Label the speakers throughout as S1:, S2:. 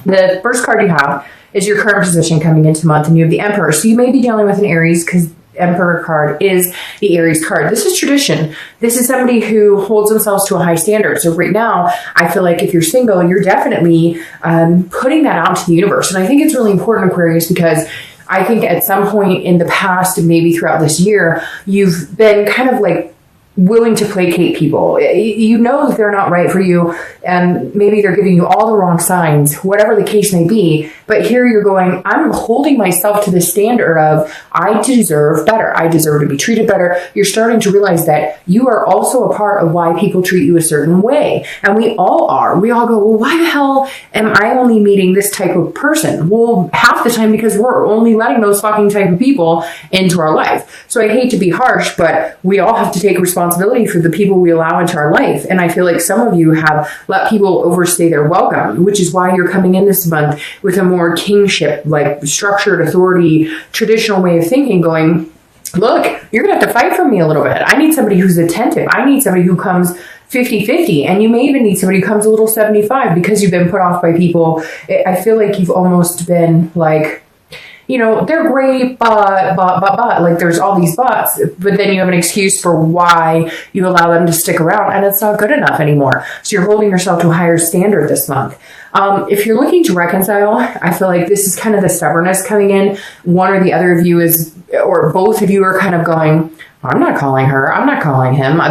S1: The first card you have is your current position coming into the month, and you have the Emperor. So you may be dealing with an Aries because Emperor card is the Aries card. This is tradition. This is somebody who holds themselves to a high standard. So right now, I feel like if you're single, you're definitely putting that out to the universe. And I think it's really important, Aquarius, because I think at some point in the past, maybe throughout this year, you've been kind of like willing to placate people. You know that they're not right for you, and maybe they're giving you all the wrong signs, whatever the case may be. But here you're going, I'm holding myself to the standard of, I deserve better. I deserve to be treated better. You're starting to realize that you are also a part of why people treat you a certain way. And we all are. We all go, well, why the hell am I only meeting this type of person? Well, half the time because we're only letting those fucking type of people into our life. So I hate to be harsh, but we all have to take responsibility for the people we allow into our life. And I feel like some of you have let people overstay their welcome, which is why you're coming in this month with a more kingship, like structured authority, traditional way of thinking, going, look, you're going to have to fight for me a little bit. I need somebody who's attentive. I need somebody who comes 50-50. And you may even need somebody who comes a little 75 because you've been put off by people. I feel like you've almost been like, you know, they're great, but, like there's all these buts, but then you have an excuse for why you allow them to stick around, and it's not good enough anymore. So you're holding yourself to a higher standard this month. If you're looking to reconcile, I feel like this is kind of the stubbornness coming in. One or the other of you is, or both of you are kind of going, I'm not calling her, I'm not calling him,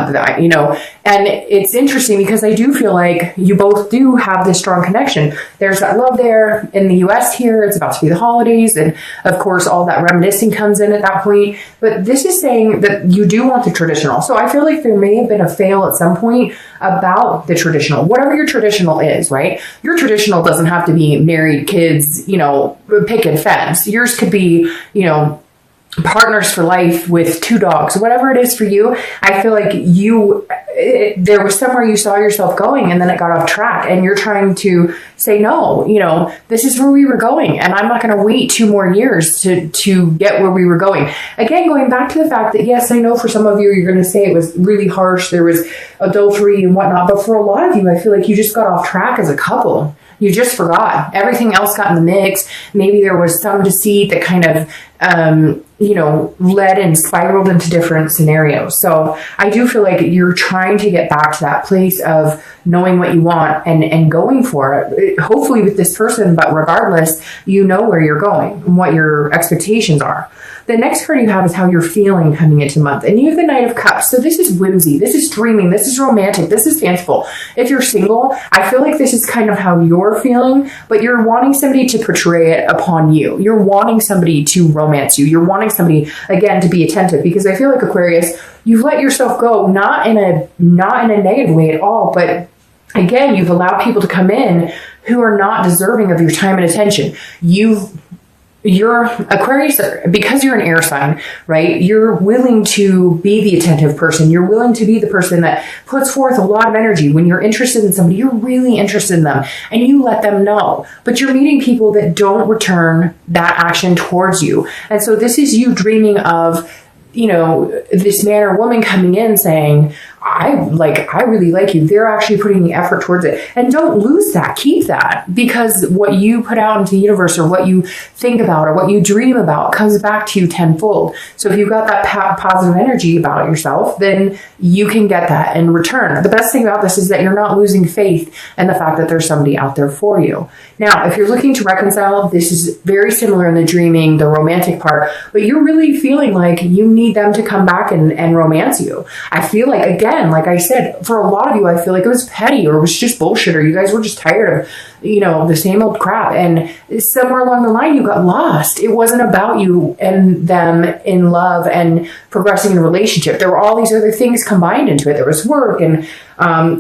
S1: you know, and it's interesting because I do feel like you both do have this strong connection. There's that love there in the US here. It's about to be the holidays. And of course, all that reminiscing comes in at that point. But this is saying that you do want the traditional. So I feel like there may have been a fail at some point about the traditional, whatever your traditional is, right? Your traditional doesn't have to be married, kids, you know, pick and fence. Yours could be, you know, partners for life with 2 dogs, whatever it is for you. I feel like there was somewhere you saw yourself going and then it got off track, and you're trying to say, no, you know, this is where we were going, and I'm not going to wait 2 more years to get where we were going. Again, going back to the fact that, yes, I know for some of you, you're going to say it was really harsh. There was adultery and whatnot. But for a lot of you, I feel like you just got off track as a couple. You just forgot. Everything else got in the mix. Maybe there was some deceit that kind of, you know, led and spiraled into different scenarios. So I do feel like you're trying to get back to that place of knowing what you want and going for it, hopefully with this person, but regardless, you know where you're going and what your expectations are. The next card you have is how you're feeling coming into the month. And you have the Knight of Cups. So this is whimsy. This is dreaming. This is romantic. This is fanciful. If you're single, I feel like this is kind of how you're feeling, but you're wanting somebody to portray it upon you. You're wanting somebody to romance you. You're wanting somebody, again, to be attentive, because I feel like, Aquarius, you've let yourself go, not in a negative way at all, but again, you've allowed people to come in who are not deserving of your time and attention. You're Aquarius, because you're an air sign, right? You're willing to be the attentive person. You're willing to be the person that puts forth a lot of energy. When you're interested in somebody, you're really interested in them, and you let them know. But you're meeting people that don't return that action towards you. And so this is you dreaming of, you know, this man or woman coming in saying, I really like you. They're actually putting the effort towards it. And don't lose that. Keep that, because what you put out into the universe, or what you think about, or what you dream about, comes back to you tenfold. So if you've got that positive energy about yourself, then you can get that in return. The best thing about this is that you're not losing faith in the fact that there's somebody out there for you. Now, if you're looking to reconcile, this is very similar in the dreaming, the romantic part, but you're really feeling like you need them to come back and romance you. I feel like, again, like I said, for a lot of you, I feel like it was petty, or it was just bullshit, or you guys were just tired of, you know, the same old crap. And somewhere along the line, you got lost. It wasn't about you and them in love and progressing in a relationship. There were all these other things combined into it. There was work and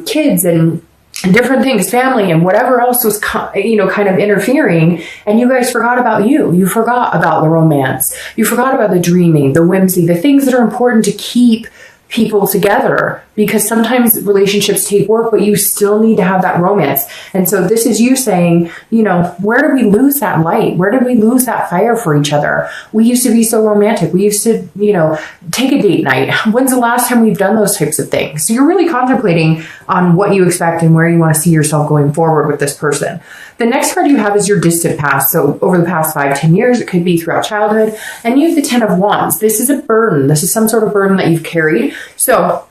S1: kids and different things, family, and whatever else was, you know, kind of interfering. And you guys forgot about you. You forgot about the romance. You forgot about the dreaming, the whimsy, the things that are important to keep people together, because sometimes relationships take work, but you still need to have that romance. And so this is you saying, you know, where did we lose that light? Where did we lose that fire for each other? We used to be so romantic. We used to, you know, take a date night. When's the last time we've done those types of things? So you're really contemplating on what you expect and where you want to see yourself going forward with this person. The next card you have is your distant past. So over the past 5-10 years, it could be throughout childhood. And you have the 10 of Wands. This is a burden. This is some sort of burden that you've carried. So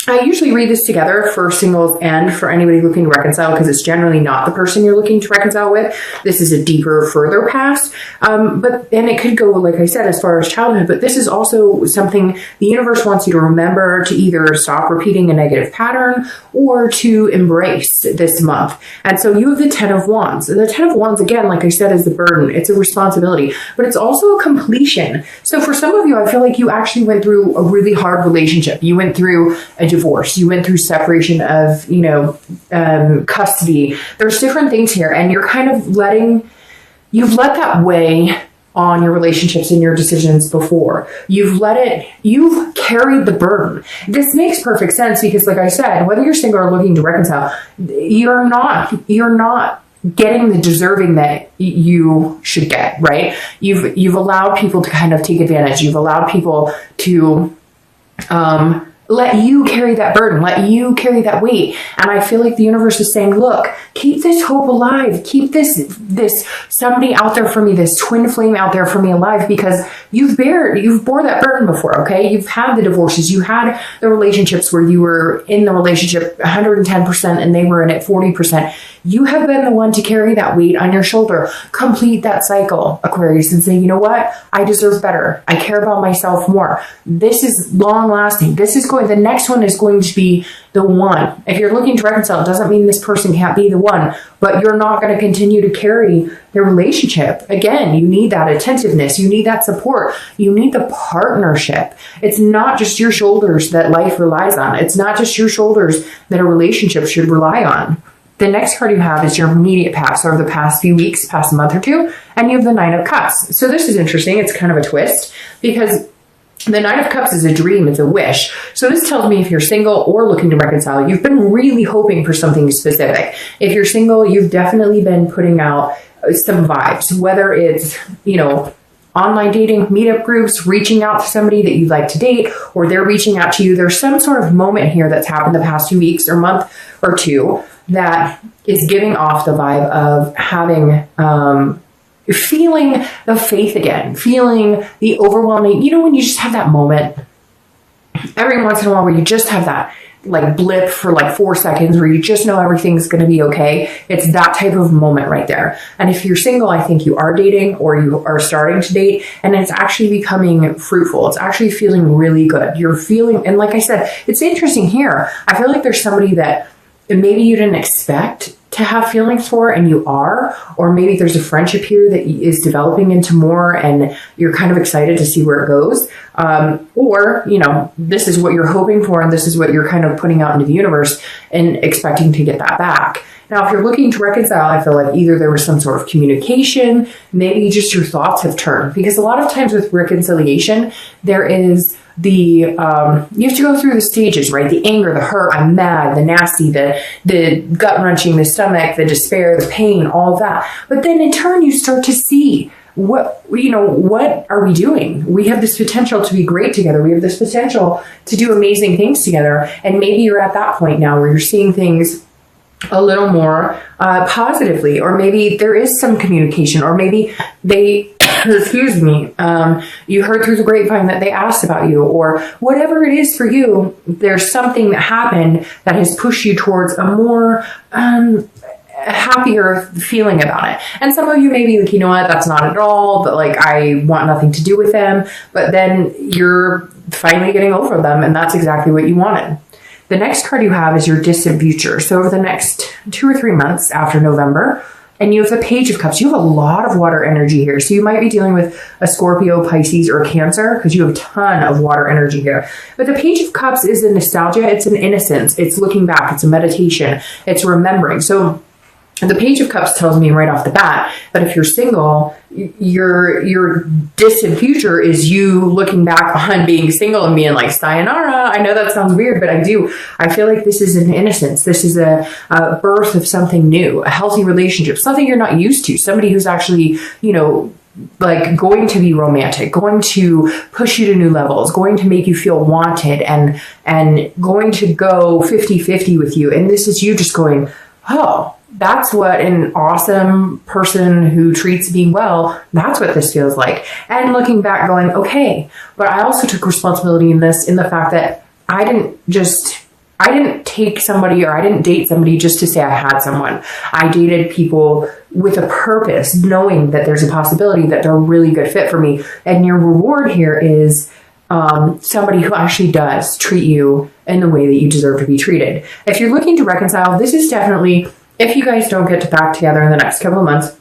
S1: I usually read this together for singles and for anybody looking to reconcile, because it's generally not the person you're looking to reconcile with. This is a deeper, further past. And it could go, like I said, as far as childhood, but this is also something the universe wants you to remember, to either stop repeating a negative pattern or to embrace this month. And so you have the 10 of Wands. And the 10 of Wands, again, like I said, is the burden. It's a responsibility, but it's also a completion. So for some of you, I feel like you actually went through a really hard relationship. You went through a divorce. You went through separation of, you know, custody. There's different things here, and you're kind of you've let that weigh on your relationships and your decisions before. You've carried the burden. This makes perfect sense because, like I said, whether you're single or looking to reconcile, you're not getting the deserving that you should get, right? You've allowed people to kind of take advantage. You've allowed people to, let you carry that burden, let you carry that weight. And I feel like the universe is saying, look, keep this hope alive. Keep this somebody out there for me, this twin flame out there for me alive, because you've bore that burden before, okay? You've had the divorces. You had the relationships where you were in the relationship 110% and they were in it 40%. You have been the one to carry that weight on your shoulder. Complete that cycle, Aquarius, and say, you know what? I deserve better. I care about myself more. This is long lasting. The next one is going to be the one. If you're looking to reconcile, it doesn't mean this person can't be the one, but you're not going to continue to carry the relationship. Again, you need that attentiveness. You need that support. You need the partnership. It's not just your shoulders that life relies on. It's not just your shoulders that a relationship should rely on. The next card you have is your immediate past, over the past few weeks, past month or two, and you have the 9 of Cups. So this is interesting. It's kind of a twist because the 9 of Cups is a dream, it's a wish. So this tells me if you're single or looking to reconcile, you've been really hoping for something specific. If you're single, you've definitely been putting out some vibes, whether it's, you know, online dating, meetup groups, reaching out to somebody that you'd like to date, or they're reaching out to you. There's some sort of moment here that's happened the past few weeks or month or two that is giving off the vibe of having, feeling the faith again, feeling the overwhelming, you know, when you just have that moment every once in a while where you just have that like blip for like 4 seconds where you just know everything's going to be okay. It's that type of moment right there. And if you're single, I think you are dating or you are starting to date, and it's actually becoming fruitful. It's actually feeling really good. You're feeling, and like I said, it's interesting here. I feel like there's somebody that maybe you didn't expect to have feelings for, and you are, or maybe there's a friendship here that is developing into more and you're kind of excited to see where it goes. Or, you know, this is what you're hoping for and this is what you're kind of putting out into the universe and expecting to get that back. Now, if you're looking to reconcile, I feel like either there was some sort of communication, maybe just your thoughts have turned, because a lot of times with reconciliation, there is you have to go through the stages, right? The anger, the hurt, I'm mad, the nasty, the gut wrenching, the stomach, the despair, the pain, all of that. But then in turn, you start to see what are we doing? We have this potential to be great together. We have this potential to do amazing things together. And maybe you're at that point now where you're seeing things a little more positively, or maybe there is some communication, or maybe they excuse me, you heard through the grapevine that they asked about you, or whatever it is for you, there's something that happened that has pushed you towards a more happier feeling about it. And some of you may be like, you know what, that's not at all, but like, I want nothing to do with them. But then you're finally getting over them, and that's exactly what you wanted. The next card you have is your distant future. So over the next 2 or 3 months after November, and you have the Page of Cups. You have a lot of water energy here. So you might be dealing with a Scorpio, Pisces, or Cancer, because you have a ton of water energy here. But the Page of Cups is a nostalgia. It's an innocence. It's looking back. It's a meditation. It's remembering. So the Page of Cups tells me right off the bat that if you're single, your distant future is you looking back on being single and being like, sayonara. I know that sounds weird, but I do. I feel like this is an innocence. This is a birth of something new, a healthy relationship, something you're not used to, somebody who's actually, like going to be romantic, going to push you to new levels, going to make you feel wanted, and going to go 50-50 with you. And this is you just going, oh, that's what an awesome person who treats me well, that's what this feels like. And looking back going, okay, but I also took responsibility in this, in the fact that I didn't take somebody, or I didn't date somebody just to say I had someone. I dated people with a purpose, knowing that there's a possibility that they're a really good fit for me. And your reward here is somebody who actually does treat you in the way that you deserve to be treated. If you're looking to reconcile, this is definitely, if you guys don't get back together in the next couple of months,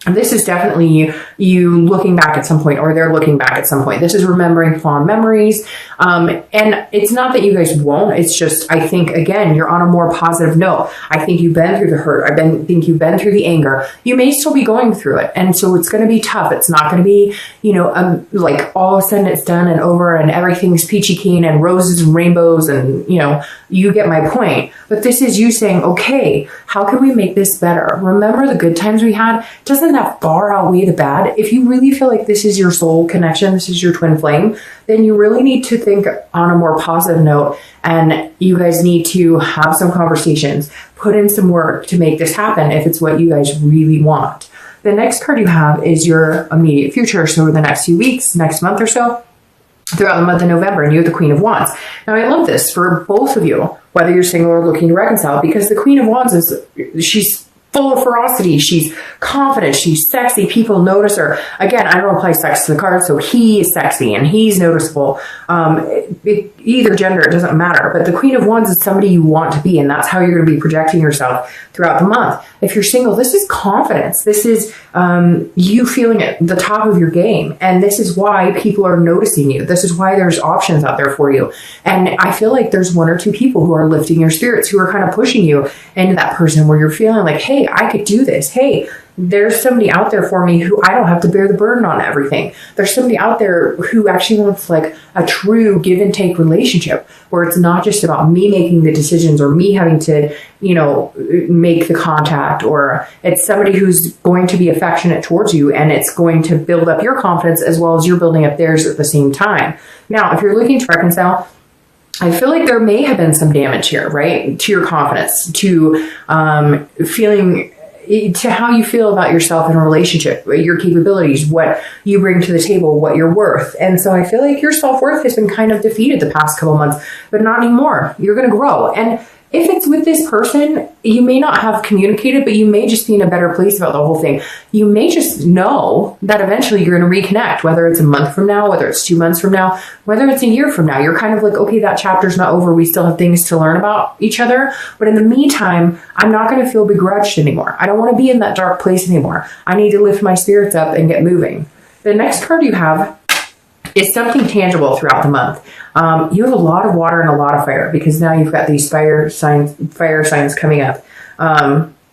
S1: this is definitely you looking back at some point, or they're looking back at some point. This is remembering fond memories. And it's not that you guys won't. It's just, I think, again, you're on a more positive note. I think you've been through the hurt. Think you've been through the anger. You may still be going through it. And so it's going to be tough. It's not going to be, like all of a sudden it's done and over and everything's peachy keen and roses and rainbows and, you get my point. But this is you saying, okay, how can we make this better? Remember the good times we had? Doesn't that far outweigh the bad? If you really feel like this is your soul connection, this is your twin flame, then you really need to think on a more positive note, and you guys need to have some conversations, put in some work to make this happen if it's what you guys really want. The next card you have is your immediate future. So over the next few weeks, next month or so, throughout the month of November, and you have the Queen of Wands. Now, I love this for both of you, whether you're single or looking to reconcile, because the Queen of Wands she's full of ferocity. She's confident. She's sexy. People notice her. Again, I don't apply sex to the card, so he is sexy and he's noticeable. Either gender, it doesn't matter. But the Queen of Wands is somebody you want to be, and that's how you're going to be projecting yourself throughout the month. If you're single, this is confidence. This is you feeling at the top of your game, and this is why people are noticing you. This is why there's options out there for you. And I feel like there's one or two people who are lifting your spirits, who are kind of pushing you into that person where you're feeling like, hey, I could do this. Hey, there's somebody out there for me who I don't have to bear the burden on everything. There's somebody out there who actually wants like a true give and take relationship, where it's not just about me making the decisions or me having to, make the contact, or it's somebody who's going to be affectionate towards you, and it's going to build up your confidence as well as you're building up theirs at the same time. Now, if you're looking to reconcile, I feel like there may have been some damage here, right? To your confidence, to feeling, to how you feel about yourself in a relationship, your capabilities, what you bring to the table, what you're worth. And so I feel like your self-worth has been kind of defeated the past couple months, but not anymore. You're going to grow. And if it's with this person, you may not have communicated, but you may just be in a better place about the whole thing. You may just know that eventually you're going to reconnect, whether it's a month from now, whether it's 2 months from now, whether it's a year from now. You're kind of like, okay, that chapter's not over. We still have things to learn about each other. But in the meantime, I'm not going to feel begrudged anymore. I don't want to be in that dark place anymore. I need to lift my spirits up and get moving. The next card you have is something tangible throughout the month. You have a lot of water and a lot of fire, because now you've got these fire signs coming up.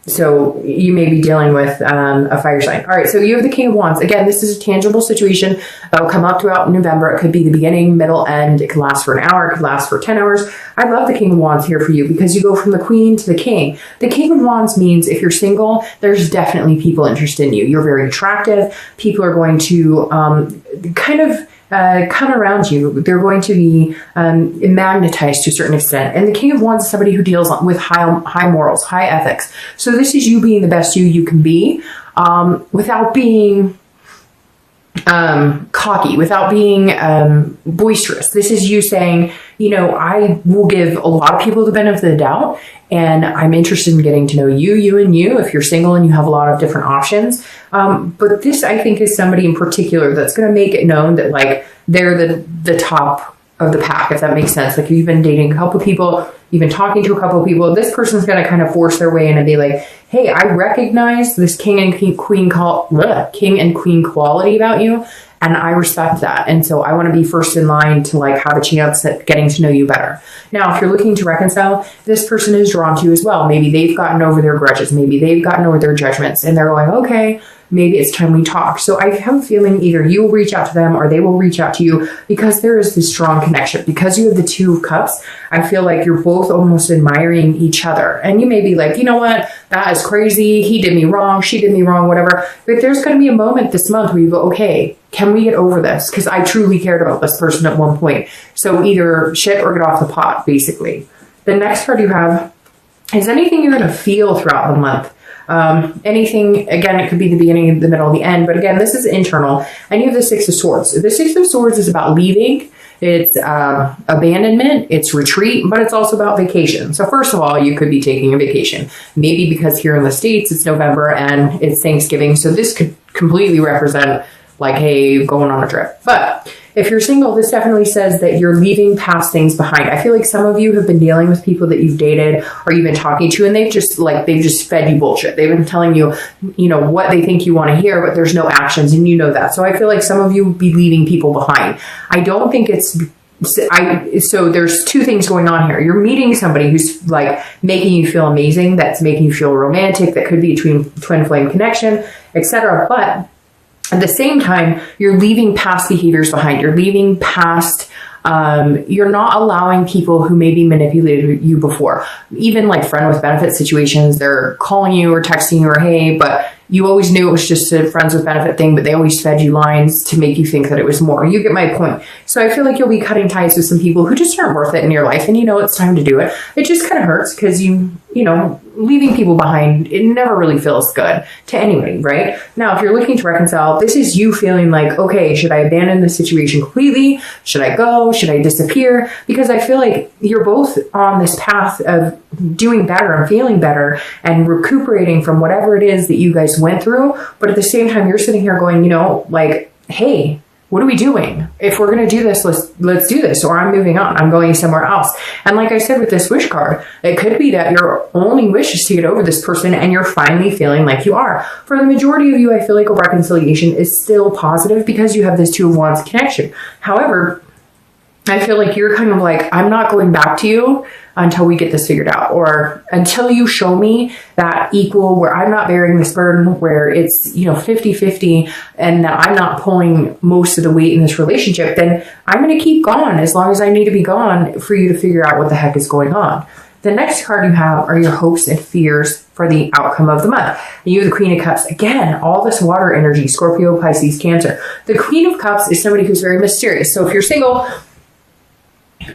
S1: So you may be dealing with a fire sign. All right, so you have the King of Wands. Again, this is a tangible situation that will come up throughout November. It could be the beginning, middle, end. It could last for an hour. It could last for 10 hours. I love the King of Wands here for you, because you go from the Queen to the King. The King of Wands means if you're single, there's definitely people interested in you. You're very attractive. People are going to come around you. They're going to be magnetized to a certain extent. And the King of Wands is somebody who deals with high morals, high ethics. So this is you being the best you can be, without being cocky, without being boisterous. This is you saying, I will give a lot of people the benefit of the doubt, and I'm interested in getting to know you and you, if you're single and you have a lot of different options. But this, I think, is somebody in particular that's going to make it known that, like, they're the top of the pack, if that makes sense. Like, if you've been dating a couple people, you've been talking to a couple people, this person's going to kind of force their way in and be like, hey, I recognize this king and queen quality about you, And I respect that. And so I want to be first in line to like have a chance at getting to know you better. Now, if you're looking to reconcile, this person is drawn to you as well. Maybe they've gotten over their grudges. Maybe they've gotten over their judgments and they're going, okay, maybe it's time we talk. So I have a feeling either you will reach out to them or they will reach out to you, because there is this strong connection. Because you have the Two of Cups, I feel like you're both almost admiring each other. And you may be like, you know what? That is crazy. He did me wrong. She did me wrong, whatever. But there's going to be a moment this month where you go, okay, can we get over this? Because I truly cared about this person at one point. So either shit or get off the pot, basically. The next card you have is anything you're going to feel throughout the month. Anything, again, it could be the beginning, the middle, the end, but again, this is internal. And you have the Six of Swords. The Six of Swords is about leaving. It's abandonment, it's retreat, but it's also about vacation. So first of all, you could be taking a vacation. Maybe because here in the States, it's November and it's Thanksgiving. So this could completely represent like, hey, going on a trip. But if you're single, this definitely says that you're leaving past things behind. I feel like some of you have been dealing with people that you've dated or you've been talking to, and they've just fed you bullshit. They've been telling you, you know, what they think you want to hear, but there's no actions, and you know that. So I feel like some of you will be leaving people behind. I don't think it's so there's two things going on here. You're meeting somebody who's like making you feel amazing, that's making you feel romantic, that could be a twin flame connection, etc. But at the same time, you're leaving past behaviors behind. You're leaving past, you're not allowing people who maybe manipulated you before. Even like friend with benefit situations, they're calling you or texting you or hey, but you always knew it was just a friends with benefit thing, but they always fed you lines to make you think that it was more. You get my point. So I feel like you'll be cutting ties with some people who just aren't worth it in your life, and you know it's time to do it. It just kind of hurts because you know, leaving people behind, it never really feels good to anybody, right? Now, if you're looking to reconcile, this is you feeling like, okay, should I abandon the situation completely? Should I go? Should I disappear? Because I feel like you're both on this path of doing better and feeling better and recuperating from whatever it is that you guys went through. But at the same time, you're sitting here going, you know, like, hey, what are we doing? If we're going to do this, let's do this, or I'm moving on. I'm going somewhere else. And like I said with this wish card, it could be that your only wish is to get over this person and you're finally feeling like you are. For the majority of you, I feel like a reconciliation is still positive because you have this Two of Wands connection. However, I feel like you're kind of like, I'm not going back to you until we get this figured out, or until you show me that equal, where I'm not bearing this burden, where it's, you know, 50-50 and that I'm not pulling most of the weight in this relationship, then I'm going to keep gone as long as I need to be gone for you to figure out what the heck is going on. The next card you have are your hopes and fears for the outcome of the month. And you have the Queen of Cups. Again, all this water energy, Scorpio, Pisces, Cancer. The Queen of Cups is somebody who's very mysterious. So if you're single,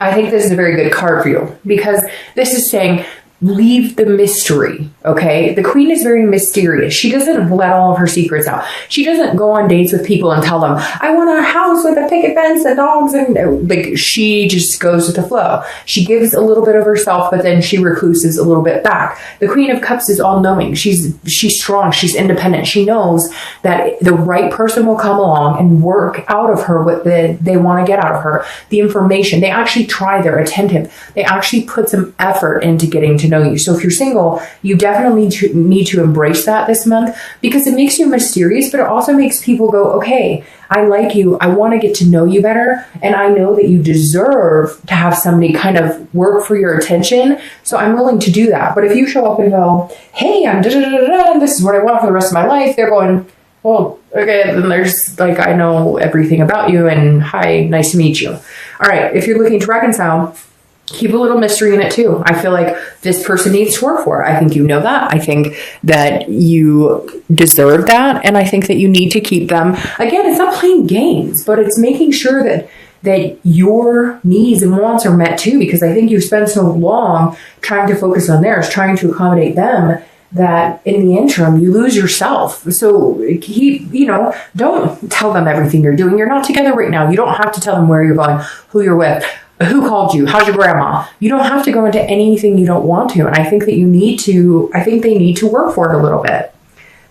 S1: I think this is a very good card for you, because this is saying leave the mystery, okay? The Queen is very mysterious. She doesn't let all of her secrets out. She doesn't go on dates with people and tell them, I want a house with a picket fence and dogs, and like, she just goes with the flow. She gives a little bit of herself, but then she recluses a little bit back. The Queen of Cups is all-knowing. She's strong. She's independent. She knows that the right person will come along and work out of her what they want to get out of her. The information. They actually try. They're attentive. They actually put some effort into getting to know you. So if you're single, you definitely need to embrace that this month, because it makes you mysterious, but it also makes people go, okay, I like you. I want to get to know you better. And I know that you deserve to have somebody kind of work for your attention. So I'm willing to do that. But if you show up and go, hey, I'm da-da-da-da-da, this is what I want for the rest of my life, they're going, well, okay, then there's like, I know everything about you and hi, nice to meet you. All right. If you're looking to reconcile, keep a little mystery in it too. I feel like this person needs to work for it. I think you know that. I think that you deserve that. And I think that you need to keep them. Again, it's not playing games, but it's making sure that your needs and wants are met too, because I think you spend so long trying to focus on theirs, trying to accommodate them, that in the interim, you lose yourself. So don't tell them everything you're doing. You're not together right now. You don't have to tell them where you're going, who you're with, who called you, how's your grandma. You don't have to go into anything you don't want to. And I think that I think they need to work for it a little bit.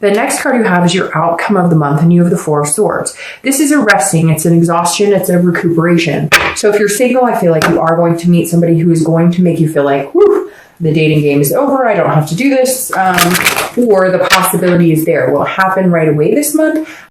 S1: The next card you have is your outcome of the month, and you have the Four of Swords. This is a resting, it's an exhaustion, it's a recuperation. So if you're single, I feel like you are going to meet somebody who is going to make you feel like, whew, the dating game is over, I don't have to do this, or the possibility is there. Will it happen right away this month?